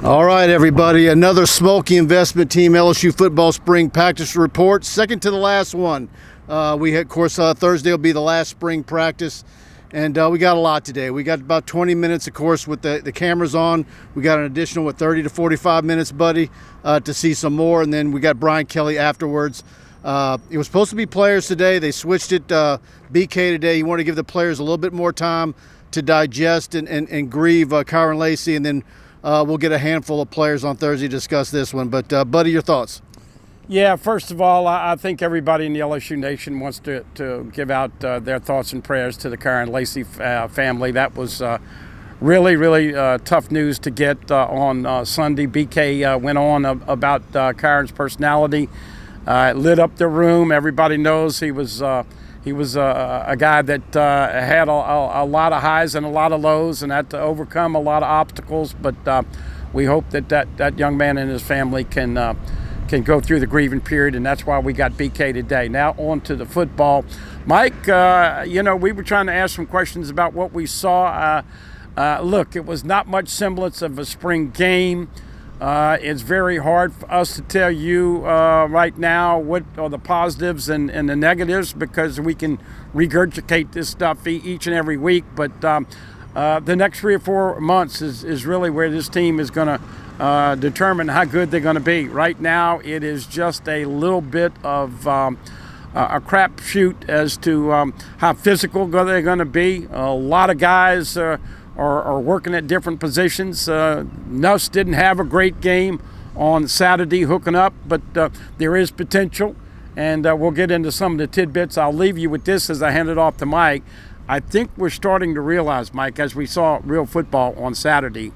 All right, everybody. Another Schmolke investment team LSU football spring practice report. Second to the last one. Thursday will be the last spring practice. And we got a lot today. We got about 20 minutes, of course, with the cameras on. We got an additional, 30 to 45 minutes, Buddy, to see some more. And then we got Brian Kelly afterwards. It was supposed to be players today. They switched it. BK today. You want to give the players a little bit more time to digest and grieve Kyron Lacey. And then we'll get a handful of players on Thursday to discuss this one. But, Buddy, your thoughts? Yeah, first of all, I think everybody in the LSU Nation wants to give out their thoughts and prayers to the Kyron Lacey family. That was really tough news to get on Sunday. BK went on about Kyron's personality. It lit up the room. Everybody knows he was a guy that had a lot of highs and a lot of lows and had to overcome a lot of obstacles. But we hope that young man and his family can go through the grieving period, and that's why we got BK today. Now on to the football. Mike, we were trying to ask some questions about what we saw. Look, it was not much semblance of a spring game. It's very hard for us to tell you right now what are the positives and the negatives, because we can regurgitate this stuff each and every week. But the next 3 or 4 months is really where this team is going to determine how good they're going to be. Right now, it is just a little bit of a crapshoot as to how physical they're going to be. A lot of guys are working at different positions. Nuss didn't have a great game on Saturday hooking up, but there is potential, and we'll get into some of the tidbits. I'll leave you with this as I hand it off to Mike. I think we're starting to realize, Mike, as we saw real football on Saturday,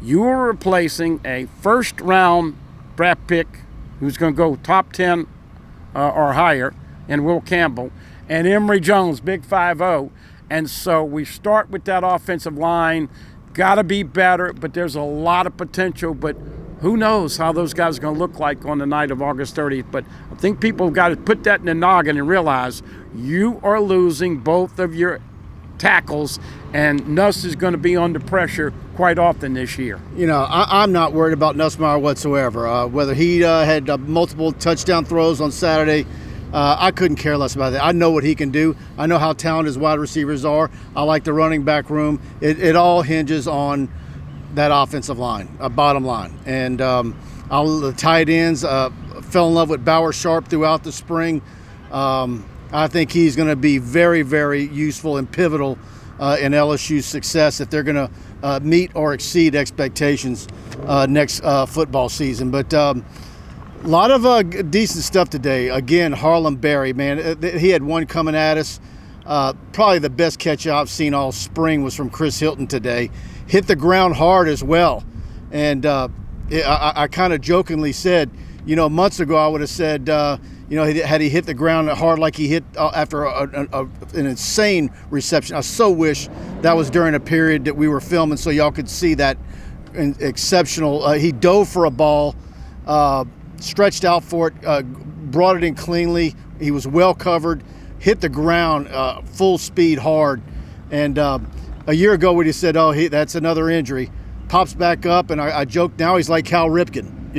you are replacing a first-round draft pick who's going to go top 10 or higher, and Will Campbell, and Emory Jones, big 5-0. And so we start with that offensive line. Got to be better, but there's a lot of potential. But who knows how those guys are going to look like on the night of August 30th. But I think people have got to put that in the noggin and realize you are losing both of your tackles, and Nuss is going to be under pressure quite often this year. I'm not worried about Nussmeier whatsoever. Whether he had multiple touchdown throws on Saturday, I couldn't care less about that. I know what he can do. I know how talented his wide receivers are. I like the running back room. It all hinges on that offensive line, bottom line. And the tight ends, fell in love with Bauer Sharp throughout the spring. I think he's going to be very, very useful and pivotal in LSU's success if they're going to meet or exceed expectations next football season. But a lot of decent stuff today. Again, Harlem Berry, man, he had one coming at us. Probably the best catch I've seen all spring was from Chris Hilton today. Hit the ground hard as well. And I kind of jokingly said, months ago I would have said, had he hit the ground hard like he hit after an insane reception. I so wish that was during a period that we were filming so y'all could see that exceptional. He dove for a ball, stretched out for it, brought it in cleanly. He was well covered, hit the ground full speed hard. And a year ago we just said, that's another injury. Pops back up, and I joked now he's like Cal Ripken.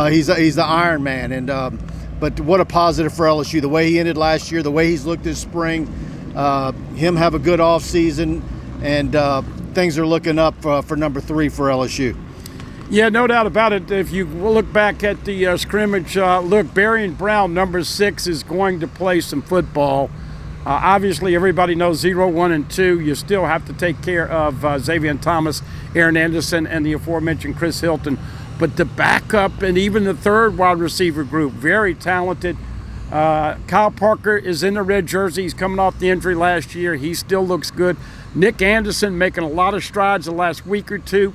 He's the Iron Man. And but what a positive for LSU. The way he ended last year, the way he's looked this spring, him have a good off season, and things are looking up for number 3 for LSU. Yeah, no doubt about it. If you look back at the scrimmage, Barry Brown, number 6, is going to play some football. Obviously, everybody knows 0, 1, and 2. You still have to take care of Xavier Thomas, Aaron Anderson, and the aforementioned Chris Hilton. But the backup and even the third wide receiver group, very talented. Kyle Parker is in the red jersey. He's coming off the injury last year. He still looks good. Nick Anderson making a lot of strides the last week or two.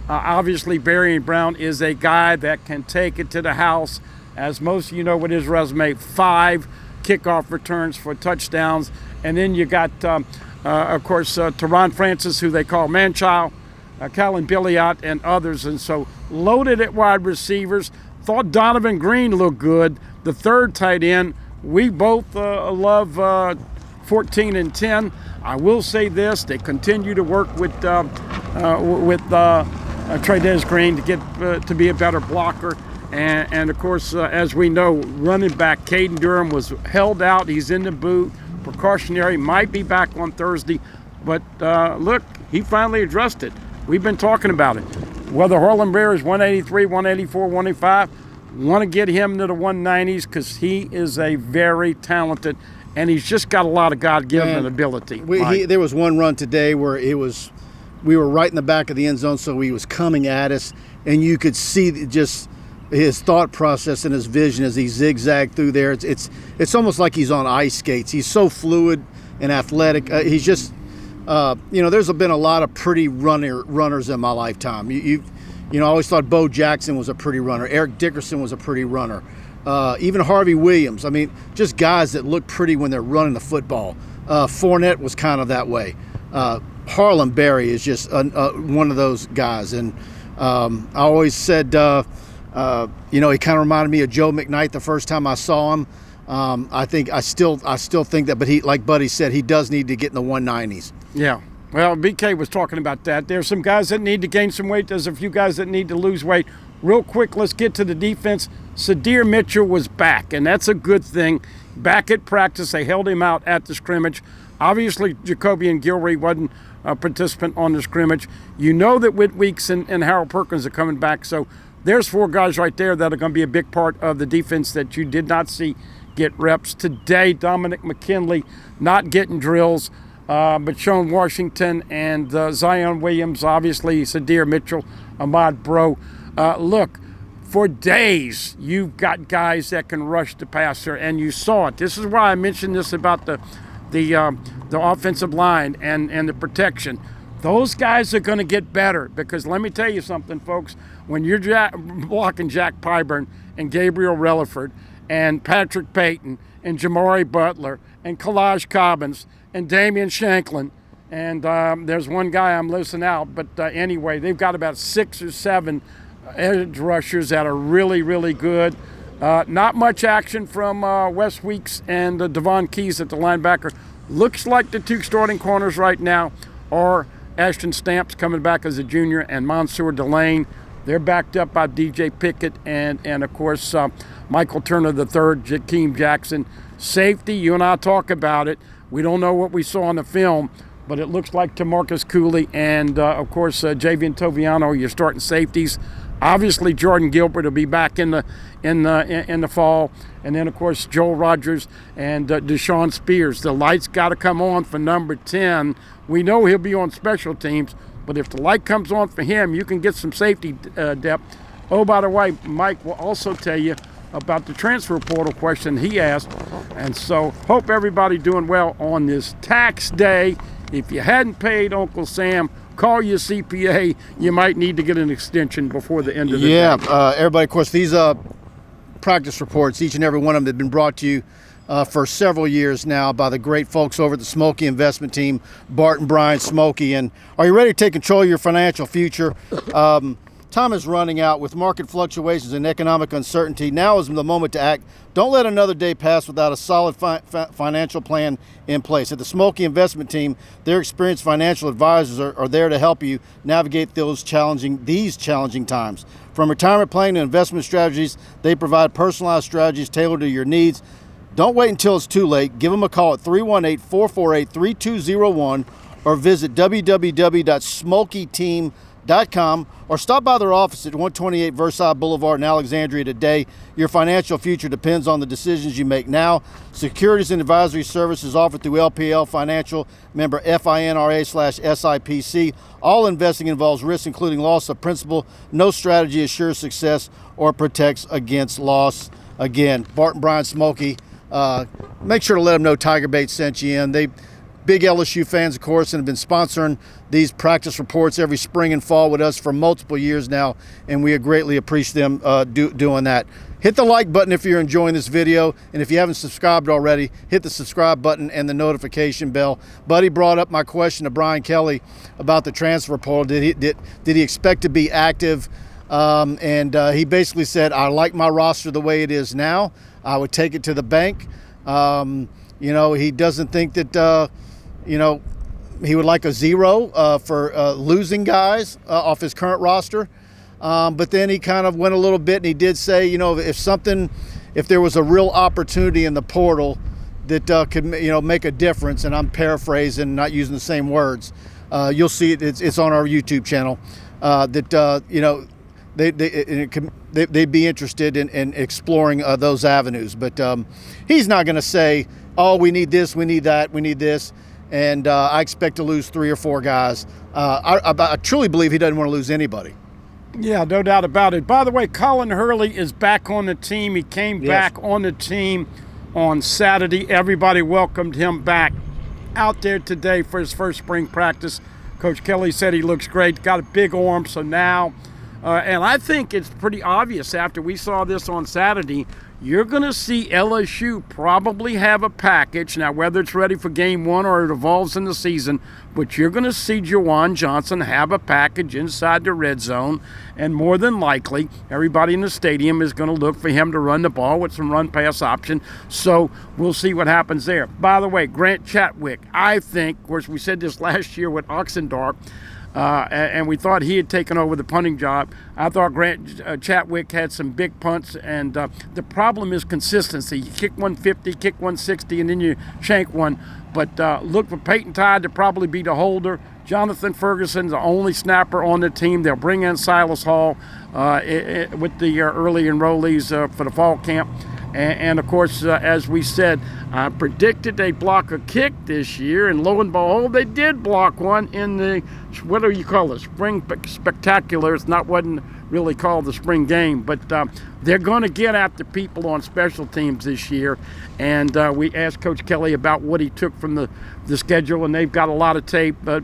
Obviously, Barry Brown is a guy that can take it to the house. As most of you know with his resume, 5 kickoff returns for touchdowns. And then you got, of course, Teron Francis, who they call Manchild, Callan Billiot, and others. And so loaded at wide receivers. Thought Donovan Green looked good. The third tight end, we both love 14 and 10. I will say this: they continue to work with Trey'Dez Green to get to be a better blocker. And of course, as we know, running back Caden Durham was held out. He's in the boot, precautionary, might be back on Thursday. But look, he finally addressed it. We've been talking about it. Whether Harlan Bear is 183, 184, 185, want to get him to the 190s because he is a very talented, and he's just got a lot of God-given ability. There was one run today where we were right in the back of the end zone, so he was coming at us, and you could see just his thought process and his vision as he zigzagged through there. It's almost like he's on ice skates. He's so fluid and athletic. He's just, there's been a lot of pretty runners in my lifetime. I always thought Bo Jackson was a pretty runner. Eric Dickerson was a pretty runner. Even Harvey Williams. I mean, just guys that look pretty when they're running the football. Fournette was kind of that way. Harlan Berry is just one of those guys. And I always said, he kind of reminded me of Joe McKnight the first time I saw him. I still think that, but he, like Buddy said, he does need to get in the 190s. Yeah. Well, BK was talking about that. There's some guys that need to gain some weight. There's a few guys that need to lose weight. Real quick, let's get to the defense. Sadir Mitchell was back, and that's a good thing. Back at practice, they held him out at the scrimmage. Obviously, Jacoby and Gilroy wasn't a participant on the scrimmage. You know that Whit Weeks and Harold Perkins are coming back, so there's 4 guys right there that are going to be a big part of the defense that you did not see get reps. Today, Dominic McKinley not getting drills. But Sean Washington and Zion Williams, obviously Sadir Mitchell, Ahmad Bro. Look, for days you've got guys that can rush the passer, and you saw it. This is why I mentioned this about the offensive line and the protection. Those guys are going to get better because let me tell you something, folks. When you're blocking Jack Pyburn and Gabriel Relaford and Patrick Payton and Jamari Butler and Kalaj Cobbins and Damian Shanklin, and there's one guy I'm listening out, but anyway, they've got about 6 or 7 edge rushers that are really, really good. Not much action from Wes Weeks and Devon Keys at the linebacker. Looks like the 2 starting corners right now are Ashton Stamps coming back as a junior and Mansour Delane. They're backed up by DJ Pickett and of course, Michael Turner III, Jakeem Jackson. Safety, you and I talk about it. We don't know what we saw on the film, but it looks like TaMarcus Cooley and, of course, Javian Toviano, your starting safeties. Obviously, Jordan Gilbert will be back in the fall, and then, of course, Joel Rogers and Deshaun Spears. The lights got to come on for number 10. We know he'll be on special teams, but if the light comes on for him, you can get some safety depth. Oh, by the way, Mike will also tell you about the transfer portal question he asked. And so hope everybody doing well on this tax day. If you hadn't paid Uncle Sam, call your CPA. You might need to get an extension before the end of the day. Yeah, everybody, of course, these practice reports, each and every one of them have been brought to you for several years now by the great folks over at the Schmolke investment team, Bart and Brian Schmolke. And are you ready to take control of your financial future? Time is running out with market fluctuations and economic uncertainty. Now is the moment to act. Don't let another day pass without a solid financial plan in place. At the Schmolke investment team, their experienced financial advisors are there to help you navigate these challenging times. From retirement planning to investment strategies, they provide personalized strategies tailored to your needs. Don't wait until it's too late. Give them a call at 318-448-3201 or visit www.smolketeam.com or stop by their office at 128 Versailles Boulevard in Alexandria today. Your financial future depends on the decisions you make now. Securities and advisory services offered through LPL Financial, member FINRA/SIPC. All investing involves risk, including loss of principal. No strategy assures success or protects against loss. Again, Bart and Brian Schmolke. Make sure to let them know Tiger Bait sent you in. They big LSU fans, of course, and have been sponsoring these practice reports every spring and fall with us for multiple years now, and we greatly appreciate them doing that. Hit the like button if you're enjoying this video, and if you haven't subscribed already, hit the subscribe button and the notification bell. Buddy brought up my question to Brian Kelly about the transfer portal. Did he expect to be active? He basically said, I like my roster the way it is now. I would take it to the bank. He doesn't think that, he would like a 0 for losing guys off his current roster. But then he kind of went a little bit, and he did say, if there was a real opportunity in the portal that could, make a difference, and I'm paraphrasing, not using the same words, you'll see it. It's on our YouTube channel. They'd be interested in exploring those avenues. But he's not going to say, oh, we need this, we need that, we need this. And I expect to lose 3 or 4 guys. I truly believe he doesn't want to lose anybody. Yeah, no doubt about it. By the way, Colin Hurley is back on the team. He came back on the team on Saturday. Everybody welcomed him back out there today for his first spring practice. Coach Kelly said he looks great, got a big arm, so now, and I think it's pretty obvious after we saw this on Saturday, you're going to see LSU probably have a package. Now, whether it's ready for game 1 or it evolves in the season, but you're going to see Juwan Johnson have a package inside the red zone, and more than likely, everybody in the stadium is going to look for him to run the ball with some run-pass option. So we'll see what happens there. By the way, Grant Chatwick, I think, of course, we said this last year with Oxendorf, and we thought he had taken over the punting job. I thought Grant Chatwick had some big punts, and the problem is consistency. You kick 150, kick 160, and then you shank one. But look for Peyton Todd to probably be the holder. Jonathan Ferguson's the only snapper on the team. They'll bring in Silas Hall with the early enrollees for the fall camp. And of course, as we said, I predicted they'd block a kick this year, and lo and behold, they did block one in the, what do you call it, spring spectacular. It's not wasn't really called the spring game, but they're going to get after people on special teams this year. And we asked Coach Kelly about what he took from the schedule, and they've got a lot of tape, but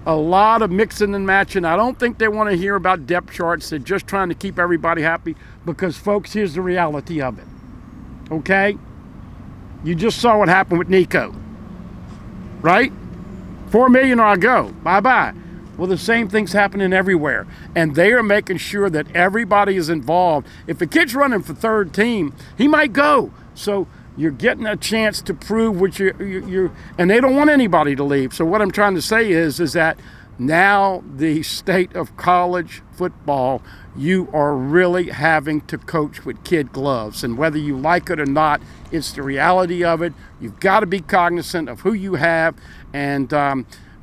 a lot of mixing and matching. I don't think they want to hear about depth charts. They're just trying to keep everybody happy because, folks, here's the reality of it. Okay? You just saw what happened with Nico, right? $4 million or I go. Bye-bye. Well, the same thing's happening everywhere, and they are making sure that everybody is involved. If a kid's running for third team, he might go. So you're getting a chance to prove what you're and they don't want anybody to leave. So what I'm trying to say is that now the state of college football, you are really having to coach with kid gloves. And whether you like it or not, it's the reality of it. You've got to be cognizant of who you have, and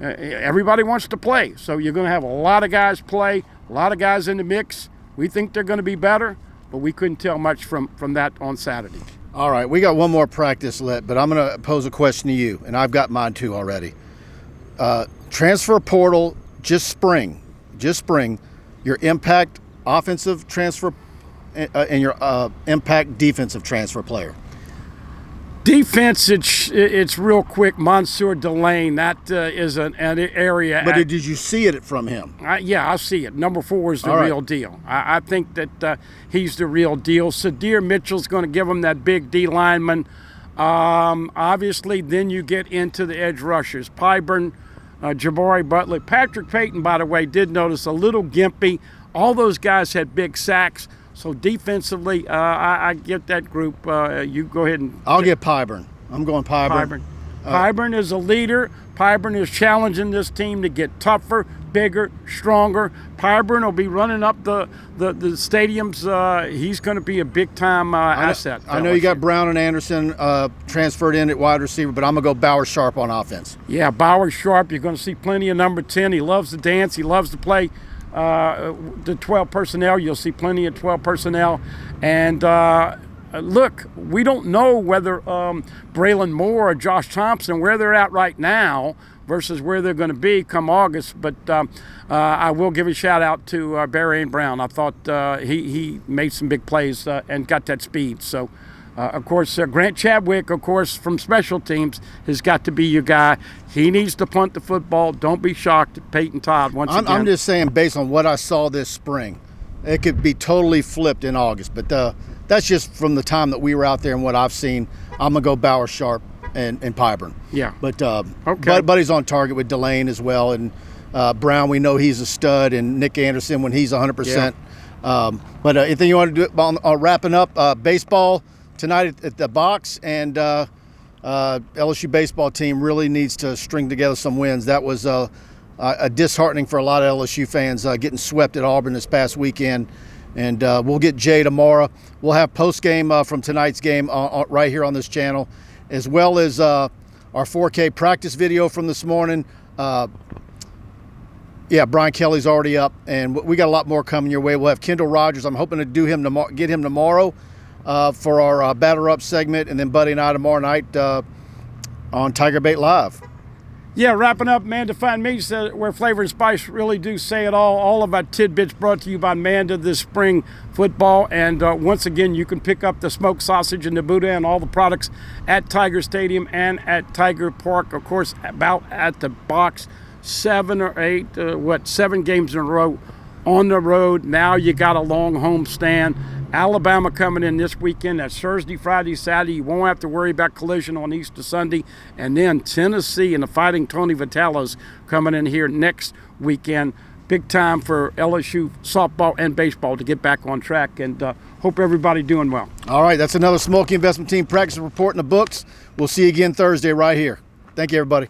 everybody wants to play. So you're going to have a lot of guys play, a lot of guys in the mix. We think they're going to be better, but we couldn't tell much from that on Saturday. All right, we got one more practice left, but I'm going to pose a question to you, and I've got mine too already. Transfer portal, just spring, your impact offensive transfer and your impact defensive transfer player. Defense, it's real quick. Monsieur Delane, that is an area. But did you see it from him? Yeah, I see it. Number 4 is the real deal. I think that he's the real deal. Sadir Mitchell's going to give him that big D lineman. Obviously, then you get into the edge rushers. Pyburn, Jabari Butler. Patrick Payton, by the way, did notice a little gimpy. All those guys had big sacks. So defensively, I get that group. You go ahead and... I'll get Pyburn. I'm going Pyburn. Pyburn is a leader. Pyburn is challenging this team to get tougher, bigger, stronger. Pyburn will be running up the stadiums. He's going to be a big-time asset. I know you got Brown and Anderson transferred in at wide receiver, but I'm going to go Bauer Sharp on offense. Yeah, Bauer Sharp. You're going to see plenty of number 10. He loves to dance. He loves to play the 12 personnel. You'll see plenty of 12 personnel. And look, we don't know whether Braylon Moore or Josh Thompson, where they're at right now versus where they're going to be come August. But I will give a shout out to Barry and Brown. I thought he made some big plays and got that speed. So, of course, Grant Chadwick, of course, from special teams, has got to be your guy. He needs to punt the football. Don't be shocked at Peyton Todd once again. I'm just saying, based on what I saw this spring, it could be totally flipped in August. But that's just from the time that we were out there and what I've seen. I'm going to go Bauer Sharp and Pyburn. Yeah. But Buddy's on target with Delane as well. And Brown, we know he's a stud. And Nick Anderson when he's 100%. Yeah. But anything you want to do on wrapping up, baseball tonight at the box, and LSU baseball team really needs to string together some wins. That was disheartening for a lot of LSU fans getting swept at Auburn this past weekend. And we'll get Jay tomorrow. We'll have post-game from tonight's game right here on this channel, as well as our 4K practice video from this morning. Yeah, Brian Kelly's already up, and we got a lot more coming your way. We'll have Kendall Rogers. I'm hoping to do him get him tomorrow for our Batter Up segment, and then Buddy and I tomorrow night on Tiger Bait Live. Yeah, wrapping up, Manda Fine Meats, where flavor and spice really do say it all. All of our tidbits brought to you by Manda this spring football. And once again, you can pick up the smoked sausage and the Buddha and all the products at Tiger Stadium and at Tiger Park. Of course, about at the box, 7 or 8, 7 games in a row on the road. Now you got a long home stand. Alabama coming in this weekend. That's Thursday, Friday, Saturday. You won't have to worry about collision on Easter Sunday. And then Tennessee and the Fighting Tony Vitello's coming in here next weekend. Big time for LSU softball and baseball to get back on track. And hope everybody doing well. All right, that's another Schmolke Investment Team practice report in the books. We'll see you again Thursday right here. Thank you, everybody.